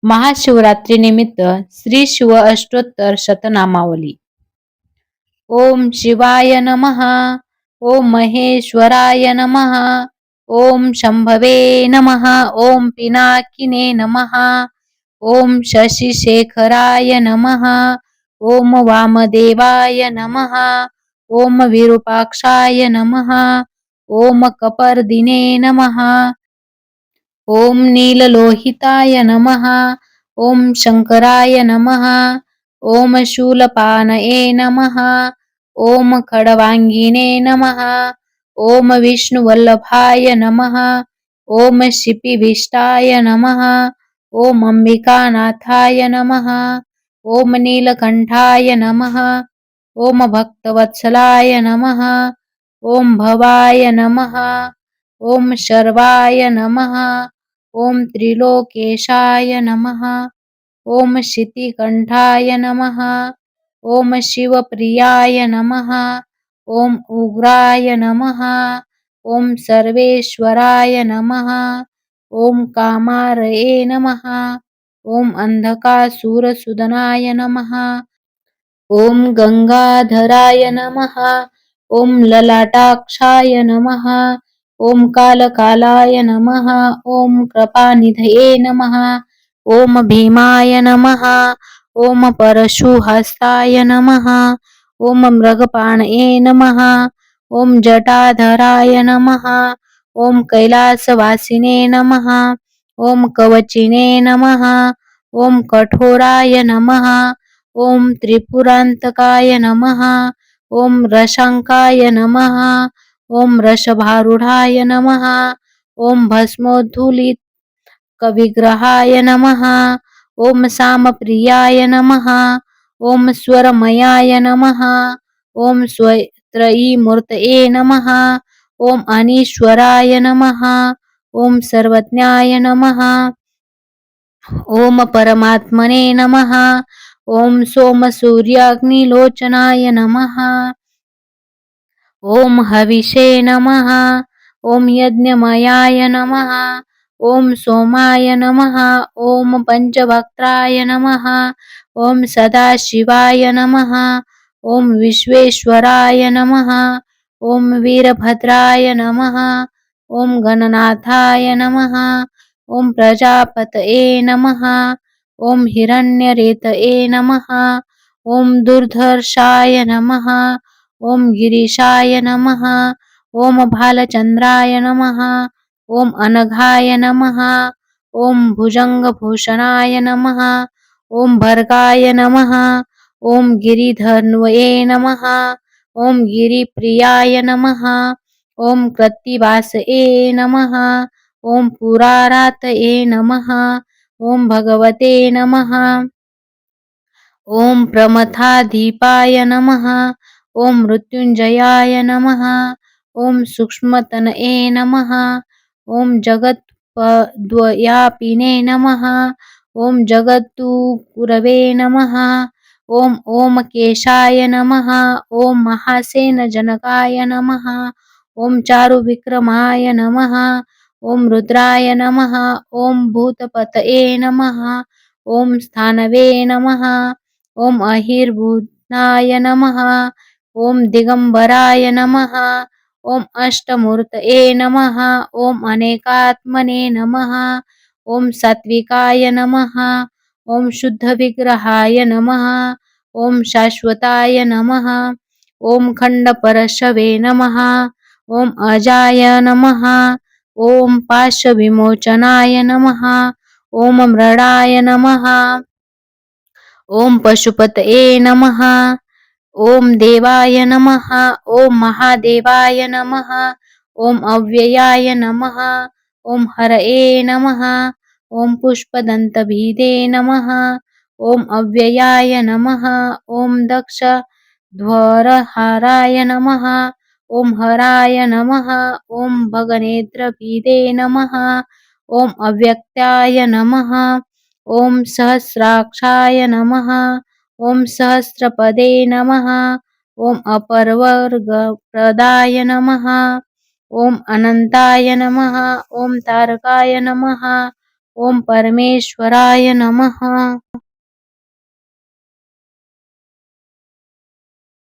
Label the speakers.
Speaker 1: महाशिवरात्रीनिमित्त श्री शिव अष्टोत्तर शतनामावली. ओम शिवाय नमः. ओम महेश्वराय नमः. ओम शंभवे नमः. ओम पिनाकिने नमः. ओम शशिशेखराय नमः. ओम वामदेवाय नमः. ओम विरूपाक्षाय नमः. ओम कपर्दिने नमः. ओम नीललोहिताय नमः. ओम शंकराय नमः. ओम शूलपानये नमः. ओम खडवांगिने नमः. ओम विष्णुवल्लभाय नमः. ओम शिपिविष्टाय नमः. ओम अंबिकानाथाय नमः. ओम नीलकंठाय नमः. ओम भक्तवत्सलाय नमः. ओम भवाय नमः. ओम शर्वाय नमः. ओम त्रिलोकेशाय नमः. ओम शितिकंठाय नमः. ओम शिवप्रियाय नमः. ओम उग्राय नमः. ओम सर्वेश्वराय नमः. ओम कामारये नमः. ओम अंधकासुरसूदनाय नमः. ओम गंगाधराय नमः. ओम ललाटाक्षाय नमः. ओम कालकालाय नमः. ओम कृपानिधये नमः. ओम भीमाय नमः. ओम परशुहस्ताय नमः. ओम मृगपाणये नमः. ओम जटाधराय नमः. ओम कैलासवासिने नमः. ओम कवचिने नमः. ओम कठोराय नमः. ओम त्रिपुरांतकाय नमः. ओम रशंकाय नमः. ओम रषभारूढाय नमः. ओम भस्मोद्धूलित कविग्रहाय नमः. ओम सामप्रियाय नमः. ओम स्वरमयाय नमः. ओम स्वत्रयीमूर्तये नमः. ओम अनीश्वराय नमः. ओम सर्वज्ञाय नमः. ओम परमात्मने नमः. ओम सोमसूर्याग्निलोचनाय नमः. ओम हविषे नमः. ओम यज्ञमयाय नमः. ओम सोमाय नमः. ओम पंचवक्त्राय नमः. ओम सदाशिवाय नमः. ओम विश्वेश्वराय नमः. ओम वीरभद्राय नमः. ओम गणनाथाय नमः. ओम प्रजापतये नमः. ओम हिरण्यरेतये नमः. ओम दुर्धर्षाय नमः. ओम गिरीशाय नमः. ओम भालचंद्राय नमः. ओम अनघाय नमः. ओम भुजंगभूषणाय नमः. ओम भर्गाय नमः. ओम गिरिधन्वये नमः. ओम गिरिप्रियाय नमः. ओम कृत्तिवासये नमः. ओम पुरारातये नमः. ओम भगवते नमः. ओम प्रमथाधिपाय नमः. ओम मृत्युंजयाय नमः. ओम सूक्ष्मतनये नमः. ओम जगत्पद्व्यापिने नमः. ओम जगद्गुरवे नमः. ओम ओमकेशाय नमः. ओम महासेनजनकाय नमः. ओम चारुविक्रमाय नमः. ओम रुद्राय नमः. ओम भूतपतये नमः. ओम स्थानवे नमः. ओम अहिर्भुवनाय नमः. ओम दिगंबराय नमः. ओम अष्टमूर्तये नमः. ओम अनेकात्मने नमः. ओम सात्विकाय नमः. ओम शुद्धविग्रहाय नमः. ओम शाश्वताय नमः. ओम खंडपरशवे नमः. ओम अजाय नमः. ओम पाशविमोचनाय नमः. ओम मृडाय नमः. ओम पशुपतये नमः. ओम देवाय नमः. ओम महादेवाय नमः. ओम अव्ययाय नमः. ओम हरये नमः. ओम पुष्पदन्तभिदे नमः. ओम अव्ययाय नमः. ओम दक्षध्वरहाराय नमः. ओम हराय नमः. ओम भगनेत्रभिदे नमः. ओम अव्यक्ताय नमः. ओम सहस्राक्षाय नमः. ओम सहस्रपदे नमः. ओम अपरवर्गप्रदाय नमः. ओम अनंताय नमः. ओम तारकाय नमः. ओम परमेश्वराय नमः।